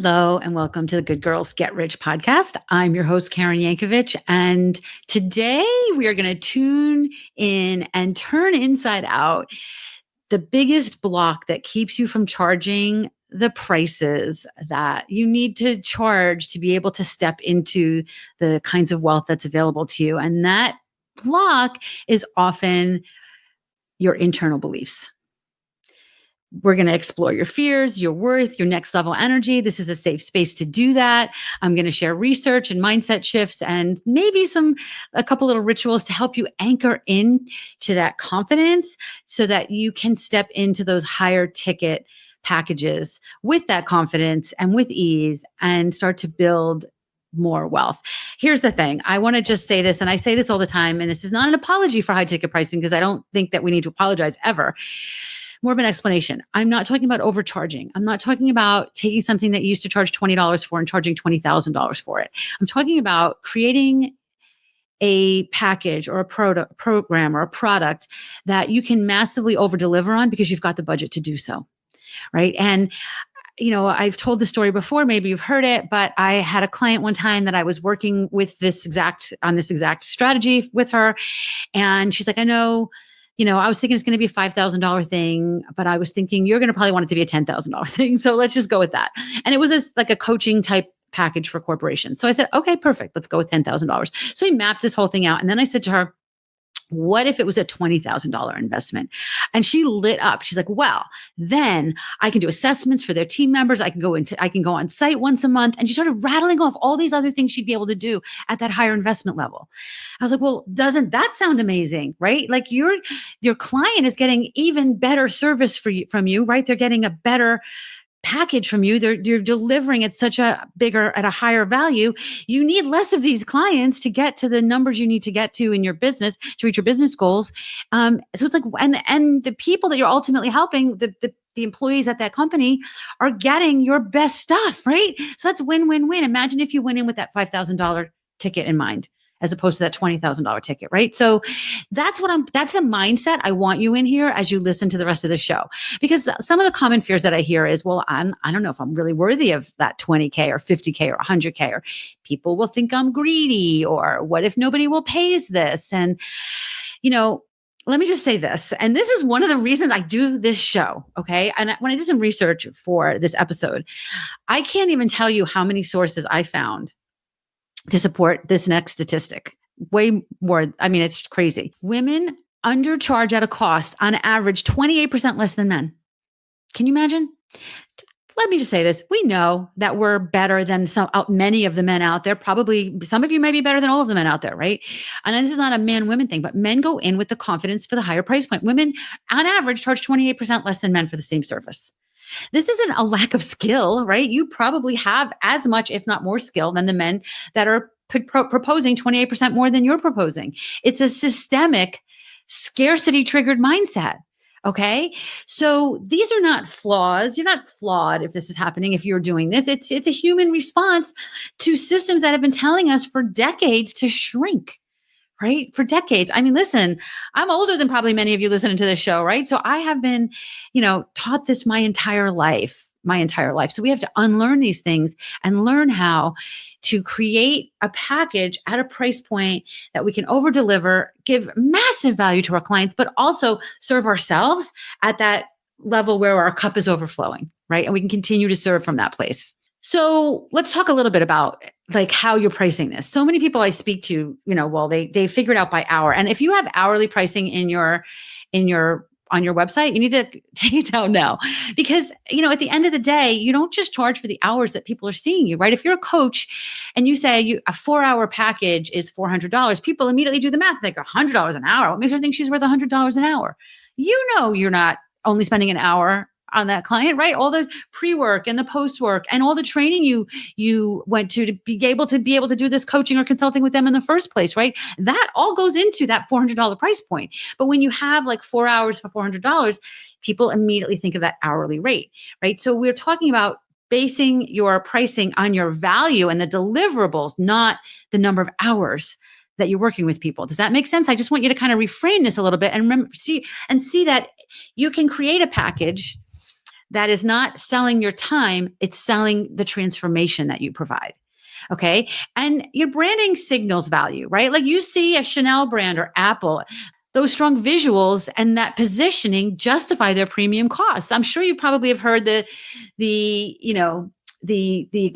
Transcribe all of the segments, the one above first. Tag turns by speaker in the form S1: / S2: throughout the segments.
S1: Hello, and welcome to the Good Girls Get Rich podcast. I'm your host, Karen Yankovich, and today we are going to tune in and turn inside out the biggest block that keeps you from charging the prices that you need to charge to be able to step into the kinds of wealth that's available to you. And that block is often your internal beliefs. We're going to explore your fears, your worth, your next level energy. This is a safe space to do that. I'm going to share research and mindset shifts and maybe a couple little rituals to help you anchor in to that confidence so that you can step into those higher ticket packages with that confidence and with ease and start to build more wealth. Here's the thing. I want to just say this, and I say this all the time, and this is not an apology for high ticket pricing because I don't think that we need to apologize ever. More of an explanation. I'm not talking about overcharging. I'm not talking about taking something that you used to charge $20 for and charging $20,000 for it. I'm talking about creating a package or a program or a product that you can massively over deliver on because you've got the budget to do so, right? And I've told the story before, maybe you've heard it, but I had a client one time that I was working with this exact strategy with her. And she's like, I know, I was thinking it's going to be a $5,000 thing, but I was thinking you're going to probably want it to be a $10,000 thing. So let's just go with that. And it was like a coaching type package for corporations. So I said, okay, perfect. Let's go with $10,000. So we mapped this whole thing out. And then I said to her, what if it was a $20,000 investment? And she lit up. She's like, well, then I can do assessments for their team members. I can go on site once a month. And she started rattling off all these other things she'd be able to do at that higher investment level. I was like, well, doesn't that sound amazing, right? Like your client is getting even better service from you, right? They're getting a better package from you. You're delivering at at a higher value. You need less of these clients to get to the numbers you need to get to in your business to reach your business goals. So it's like, and the people that you're ultimately helping, the employees at that company are getting your best stuff, right? So that's win-win-win. Imagine if you went in with that $5,000 ticket in mind, as opposed to that $20,000 ticket, right? So that's the mindset I want you in here as you listen to the rest of the show. Because some of the common fears that I hear is, well, I don't know if I'm really worthy of that 20K or 50K or 100K, or people will think I'm greedy, or what if nobody will pays this? And, let me just say this, and this is one of the reasons I do this show, okay? And when I did some research for this episode, I can't even tell you how many sources I found to support this next statistic. Way more. I mean, it's crazy. Women undercharge at a cost on average 28% less than men. Can you imagine? Let me just say this. We know that we're better than many of the men out there. Probably some of you may be better than all of the men out there, right? And this is not a man-women thing, but men go in with the confidence for the higher price point. Women on average charge 28% less than men for the same service. This isn't a lack of skill, right? You probably have as much, if not more skill than the men that are proposing 28% more than you're proposing. It's a systemic scarcity triggered mindset. Okay. So these are not flaws. You're not flawed if this is happening, if you're doing this. It's a human response to systems that have been telling us for decades to shrink. Right? For decades. I mean, listen, I'm older than probably many of you listening to this show, right? So I have been, taught this my entire life. So we have to unlearn these things and learn how to create a package at a price point that we can over deliver, give massive value to our clients, but also serve ourselves at that level where our cup is overflowing, right? And we can continue to serve from that place. So let's talk a little bit about like how you're pricing this. So many people I speak to, they figure it out by hour. And if you have hourly pricing on your website, you need to take it down now, because, at the end of the day, you don't just charge for the hours that people are seeing you, right? If you're a coach and you say a 4-hour package is $400, people immediately do the math, like $100 an hour. What makes her think she's worth $100 an hour? You're not only spending an hour on that client, right? All the pre-work and the post-work and all the training you went to be able to do this coaching or consulting with them in the first place, right? That all goes into that $400 price point. But when you have like 4 hours for $400, people immediately think of that hourly rate, right? So we're talking about basing your pricing on your value and the deliverables, not the number of hours that you're working with people. Does that make sense? I just want you to kind of reframe this a little bit and see that you can create a package That is not selling your time, it's selling the transformation that you provide. Okay. And your branding signals value, right? Like you see a Chanel brand or Apple, those strong visuals and that positioning justify their premium costs. I'm sure you probably have heard the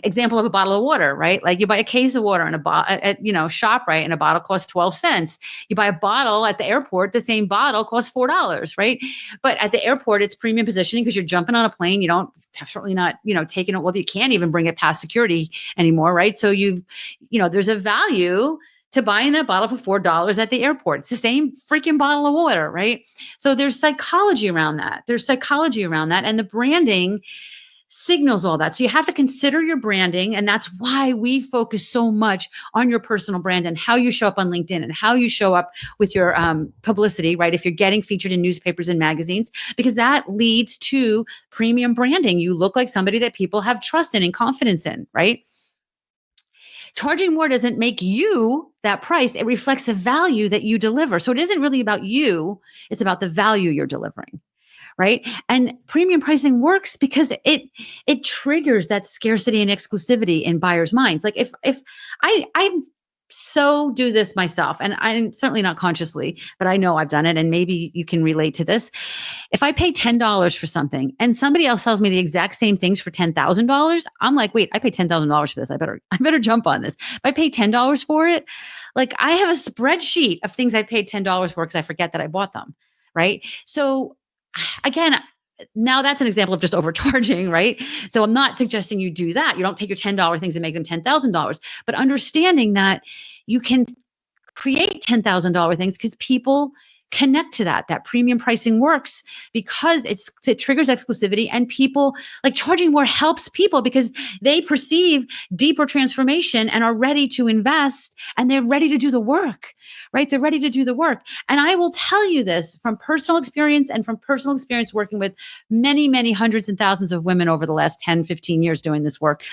S1: example of a bottle of water, right? Like you buy a case of water in a bottle at ShopRite, and a bottle costs 12 cents. You buy a bottle at the airport, the same bottle costs $4, right? But at the airport, it's premium positioning because you're jumping on a plane. You don't certainly not, taking it. Well, you can't even bring it past security anymore, right? So there's a value to buying that bottle for $4 at the airport. It's the same freaking bottle of water, right? So there's psychology around that. And the branding signals all that. So you have to consider your branding. And that's why we focus so much on your personal brand and how you show up on LinkedIn and how you show up with your publicity, right? If you're getting featured in newspapers and magazines, because that leads to premium branding. You look like somebody that people have trust in and confidence in, right? Charging more doesn't make you that price. It reflects the value that you deliver. So it isn't really about you. It's about the value you're delivering. Right. And premium pricing works because it triggers that scarcity and exclusivity in buyers' minds. Like if I so do this myself, and I'm certainly not consciously, but I know I've done it, and maybe you can relate to this. If I pay $10 for something and somebody else sells me the exact same things for $10,000, I'm like, wait, I paid $10,000 for this. I better jump on this. If I pay $10 for it, like I have a spreadsheet of things I paid $10 for because I forget that I bought them. Right. So again, now that's an example of just overcharging, right? So I'm not suggesting you do that. You don't take your $10 things and make them $10,000, but understanding that you can create $10,000 things because people connect to that premium pricing works because it triggers exclusivity, and people like charging more helps people because they perceive deeper transformation and are ready to invest, and they're ready to do the work, right? They're ready to do the work. And I will tell you this from personal experience working with many, many hundreds and thousands of women over the last 10, 15 years doing this work.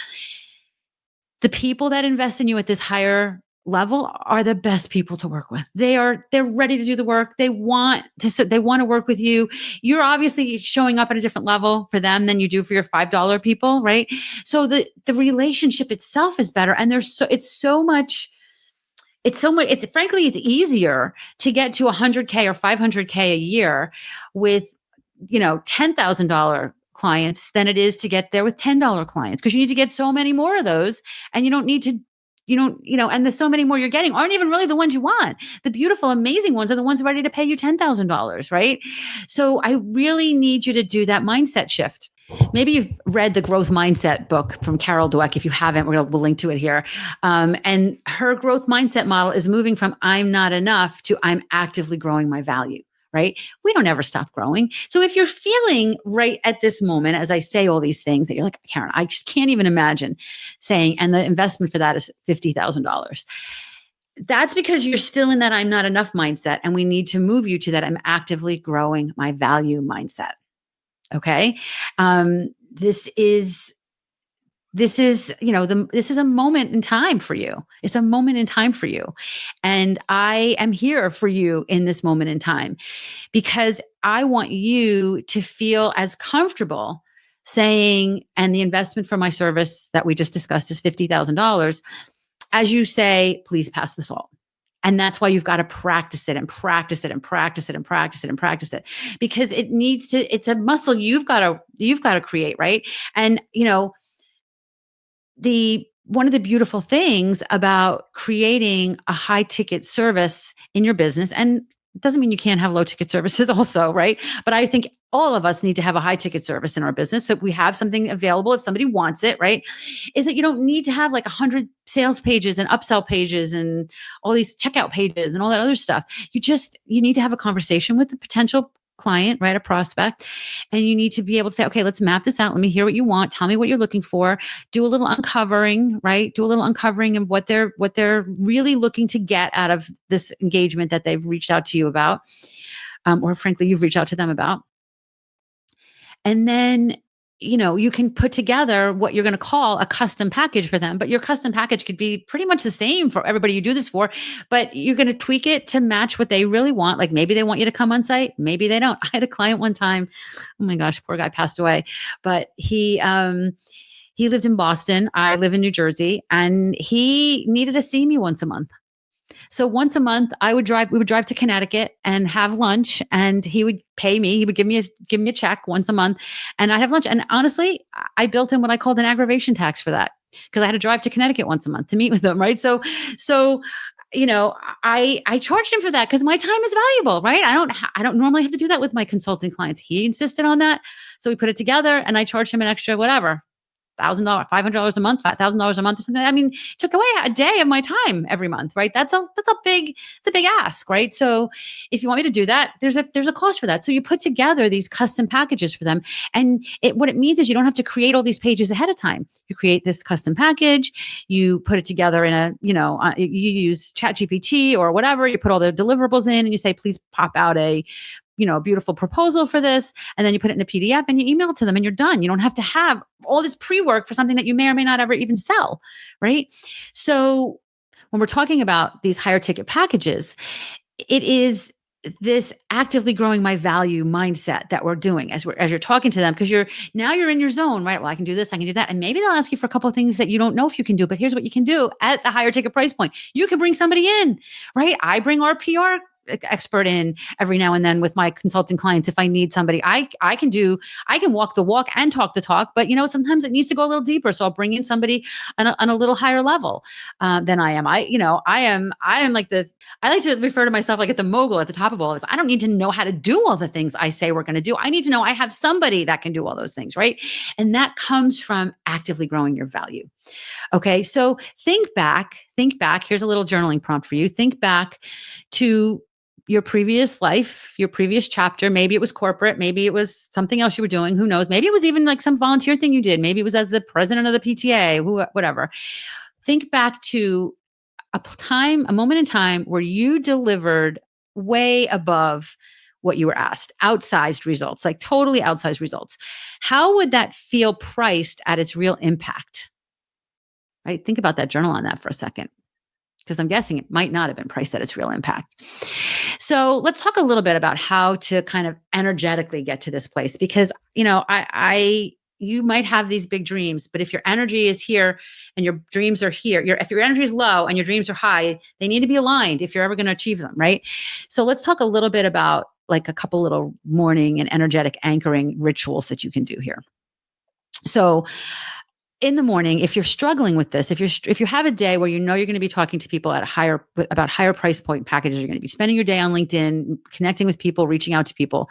S1: The people that invest in you at this higher level are the best people to work with. They're ready to do the work. They want to work with you. You're obviously showing up at a different level for them than you do for your $5 people, right? So the relationship itself is better. And frankly, it's easier to get to 100K or 500K a year with, $10,000 clients than it is to get there with $10 clients, because you need to get so many more of those, and and the so many more you're getting aren't even really the ones you want. The beautiful, amazing ones are the ones ready to pay you $10,000, right? So I really need you to do that mindset shift. Maybe you've read the Growth Mindset book from Carol Dweck. If you haven't, we'll link to it here. And her growth mindset model is moving from I'm not enough to I'm actively growing my value. Right? We don't ever stop growing. So if you're feeling right at this moment, as I say all these things that you're like, Karen, I just can't even imagine saying, and the investment for that is $50,000. That's because you're still in that I'm not enough mindset. And we need to move you to that I'm actively growing my value mindset. Okay. This is a moment in time for you. It's a moment in time for you. And I am here for you in this moment in time because I want you to feel as comfortable saying, and the investment for my service that we just discussed is $50,000, as you say, please pass the salt. And that's why you've got to practice it and practice it and practice it and practice it and practice it, because it's a muscle you've got to create. Right. And, one of the beautiful things about creating a high ticket service in your business, and it doesn't mean you can't have low ticket services also, right? But I think all of us need to have a high ticket service in our business. So if we have something available, if somebody wants it, right, is that you don't need to have like 100 sales pages and upsell pages and all these checkout pages and all that other stuff. You need to have a conversation with the potential client, right? A prospect. And you need to be able to say, okay, let's map this out. Let me hear what you want. Tell me what you're looking for. Do a little uncovering, right? Do a little uncovering of what they're really looking to get out of this engagement that they've reached out to you about, or frankly, you've reached out to them about. And then, you can put together what you're going to call a custom package for them, but your custom package could be pretty much the same for everybody you do this for, but you're going to tweak it to match what they really want. Like maybe they want you to come on site, maybe they don't. I had a client one time, oh my gosh, poor guy passed away, but he lived in Boston. I live in New Jersey, and he needed to see me once a month. So once a month, we would drive to Connecticut and have lunch, and he would pay me. He would give me a check once a month, and I'd have lunch. And honestly, I built in what I called an aggravation tax for that, because I had to drive to Connecticut once a month to meet with him. Right. So, I charged him for that because my time is valuable, right? I don't normally have to do that with my consulting clients. He insisted on that. So we put it together, and I charged him an extra, whatever, $1,000, $500 a month, $5,000 a month or something. I mean, it took away a day of my time every month, right? That's a big ask, right? So if you want me to do that, there's a cost for that. So you put together these custom packages for them. And what it means is you don't have to create all these pages ahead of time. You create this custom package, you put it together in you use ChatGPT or whatever, you put all the deliverables in, and you say, please pop out a beautiful proposal for this. And then you put it in a PDF and you email it to them, and you're done. You don't have to have all this pre-work for something that you may or may not ever even sell. Right. So when we're talking about these higher ticket packages, it is this actively growing my value mindset that we're doing as you're talking to them, because you're in your zone, right? Well, I can do this, I can do that. And maybe they'll ask you for a couple of things that you don't know if you can do, but here's what you can do at the higher ticket price point. You can bring somebody in, right? I bring our PR expert in every now and then with my consulting clients. If I need somebody, I can walk the walk and talk the talk, but sometimes it needs to go a little deeper. So I'll bring in somebody on a little higher level than I am. I am like I like to refer to myself like at the mogul at the top of all this. I don't need to know how to do all the things I say we're going to do. I need to know I have somebody that can do all those things, right? And that comes from actively growing your value. Okay. So think back. Here's a little journaling prompt for you. Think back to your previous life, your previous chapter. Maybe it was corporate. Maybe it was something else you were doing. Who knows? Maybe it was even like some volunteer thing you did. Maybe it was as the president of the PTA, whatever. Think back to a moment in time where you delivered way above what you were asked, outsized results, like totally outsized results. How would that feel priced at its real impact? Right? Think about that, journal on that for a second, because I'm guessing it might not have been priced at its real impact. So let's talk a little bit about how to kind of energetically get to this place, because, you might have these big dreams, but if your energy is here and your dreams are here, if your energy is low and your dreams are high, they need to be aligned if you're ever going to achieve them, right? So let's talk a little bit about like a couple little morning and energetic anchoring rituals that you can do here. So in the morning, if you're struggling with this, if you have a day where you're going to be talking to people about higher price point packages, you're going to be spending your day on LinkedIn, connecting with people, reaching out to people,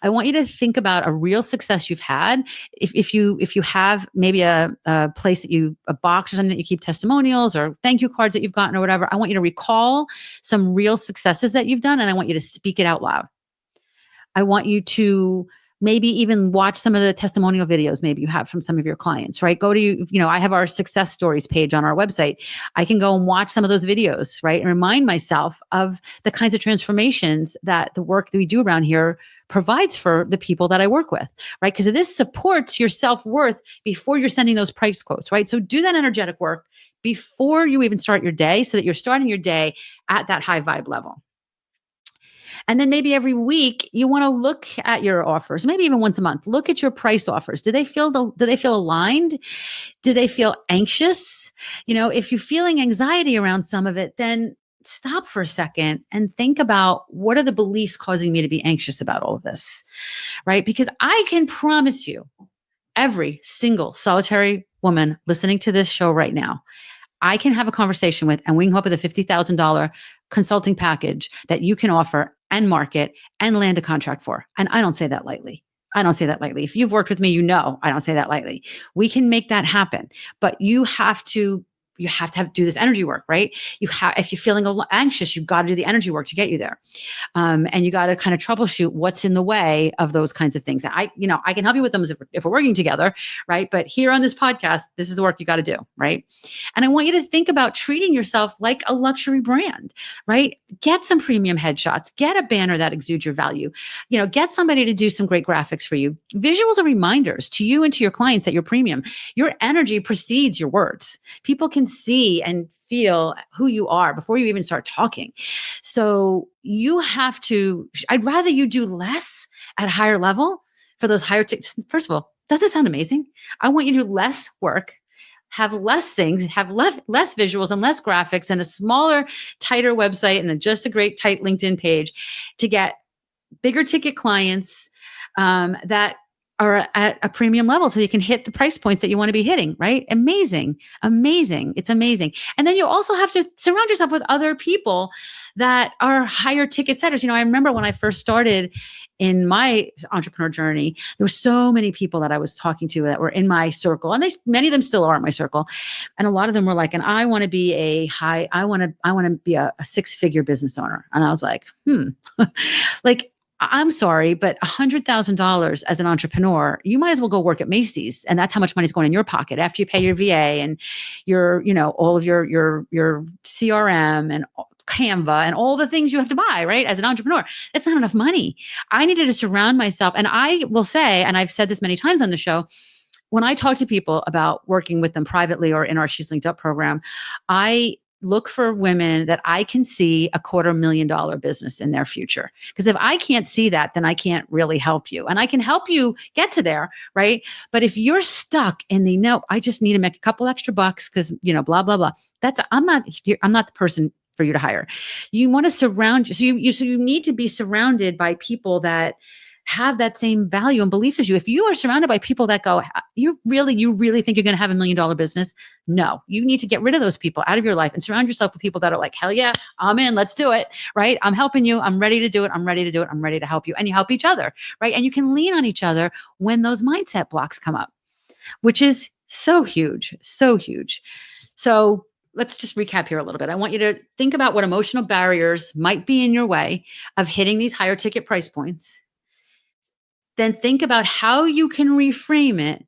S1: I want you to think about a real success you've had. If you have maybe a place a box or something that you keep testimonials or thank you cards that you've gotten or whatever, I want you to recall some real successes that you've done, and I want you to speak it out loud. I want you to maybe even watch some of the testimonial videos maybe you have from some of your clients, right? Go to, I have our success stories page on our website. I can go and watch some of those videos, right? And remind myself of the kinds of transformations that the work that we do around here provides for the people that I work with, right? Because this supports your self-worth before you're sending those price quotes, right? So do that energetic work before you even start your day, so that you're starting your day at that high vibe level. And then maybe every week you want to look at your offers, maybe even once a month, look at your price offers. Do they feel aligned? Do they feel anxious? If you're feeling anxiety around some of it, then stop for a second and think about, what are the beliefs causing me to be anxious about all of this, right? Because I can promise you, every single solitary woman listening to this show right now, I can have a conversation with, and we can come up with a $50,000 consulting package that you can offer and market and land a contract for. And I don't say that lightly. If you've worked with me, I don't say that lightly. We can make that happen, but you have to you have to do this energy work, right? If you're feeling anxious, you've got to do the energy work to get you there. And you got to kind of troubleshoot what's in the way of those kinds of things. I can help you with them if we're working together, right? But here on this podcast, this is the work you got to do, right? And I want you to think about treating yourself like a luxury brand, right? Get some premium headshots, get a banner that exudes your value, get somebody to do some great graphics for you. Visuals are reminders to you and to your clients that you're premium. Your energy precedes your words. People can see and feel who you are before you even start talking. So I'd rather you do less at a higher level for those higher tickets. First of all, doesn't that sound amazing? I want you to do less work, have less things, have less visuals and less graphics and a smaller, tighter website and just a great tight LinkedIn page to get bigger ticket clients that are at a premium level so you can hit the price points that you want to be hitting, right? Amazing. It's amazing. And then you also have to surround yourself with other people that are higher ticket setters. I remember when I first started in my entrepreneur journey, there were so many people that I was talking to that were in my circle, and many of them still are in my circle. And a lot of them were like, and I want to be I want to be a 6-figure business owner. And I was like, like, I'm sorry, but $100,000 as an entrepreneur, you might as well go work at Macy's, and that's how much money is going in your pocket after you pay your VA and your, all of your CRM and Canva and all the things you have to buy, right? As an entrepreneur, that's not enough money. I needed to surround myself, and I will say, and I've said this many times on the show, when I talk to people about working with them privately or in our She's Linked Up program, I look for women that I can see $250,000 business in their future. Because if I can't see that, then I can't really help you. And I can help you get to there, right? But if you're stuck in no, I just need to make a couple extra bucks because, blah, blah, blah. I'm not the person for you to hire. You want to surround so you need to be surrounded by people that have that same value and beliefs as you. If you are surrounded by people that go, you really think you're going to have $1 million business? No, you need to get rid of those people out of your life and surround yourself with people that are like, hell yeah, I'm in, let's do it, right? I'm helping you. I'm ready to do it. I'm ready to help you. And you help each other, right? And you can lean on each other when those mindset blocks come up, which is so huge, so huge. So let's just recap here a little bit. I want you to think about what emotional barriers might be in your way of hitting these higher ticket price points. Then think about how you can reframe it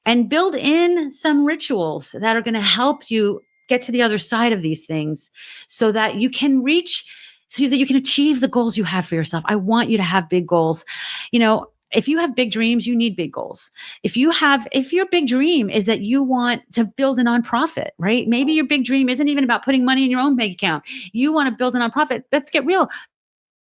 S1: and build in some rituals that are going to help you get to the other side of these things so that you can achieve the goals you have for yourself. I want you to have big goals. If you have big dreams, you need big goals. If your big dream is that you want to build a nonprofit, right? Maybe your big dream isn't even about putting money in your own bank account. You want to build a nonprofit. Let's get real.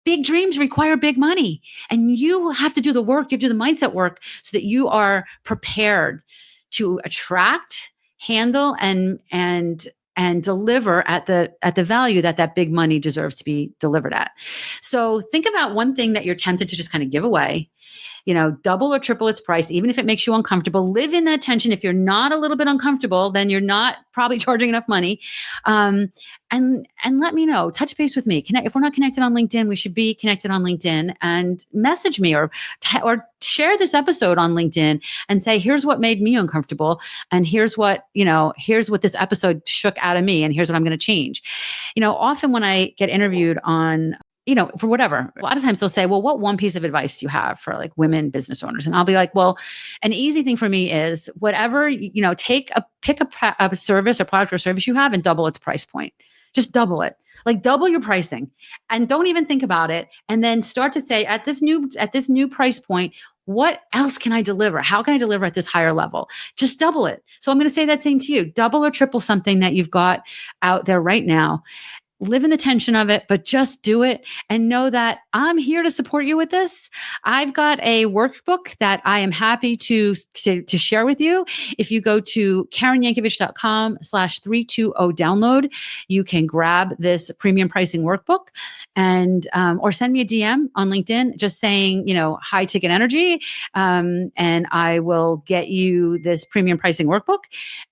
S1: Big dreams require big money, and you have to do the work. You have to do the mindset work so that you are prepared to attract, handle, and deliver at the value that big money deserves to be delivered at. So think about one thing that you're tempted to just kind of give away. Double or triple its price, even if it makes you uncomfortable. Live in that tension. If you're not a little bit uncomfortable, then you're not probably charging enough money. And let me know. Touch base with me. If we're not connected on LinkedIn, we should be connected on LinkedIn, and message me or share this episode on LinkedIn and say, here's what made me uncomfortable, and here's what this episode shook out of me, and here's what I'm going to change. Often when I get interviewed on for whatever, a lot of times they'll say, well, what one piece of advice do you have for like women business owners? And I'll be like, well, an easy thing for me is whatever, pick a service or product or service you have and double its price point. Just double it, like double your pricing, and don't even think about it. And then start to say at this new price point, what else can I deliver? How can I deliver at this higher level? Just double it. So I'm going to say that same to you, double or triple something that you've got out there right now. Live in the tension of it, but just do it and know that I'm here to support you with this. I've got a workbook that I am happy to share with you. If you go to KarenYankovich.com/320 download, you can grab this premium pricing workbook and, or send me a DM on LinkedIn, just saying, high ticket energy. And I will get you this premium pricing workbook.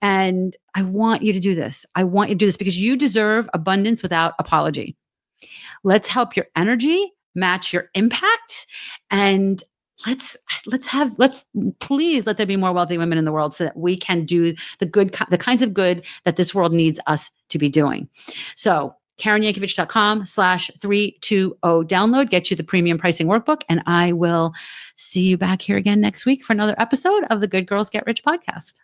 S1: And I want you to do this. I want you to do this because you deserve abundance without apology. Let's help your energy match your impact and let's let's please let there be more wealthy women in the world so that we can do the kinds of good that this world needs us to be doing. So KarenYankovich.com/320 download gets you the premium pricing workbook. And I will see you back here again next week for another episode of the Good Girls Get Rich podcast.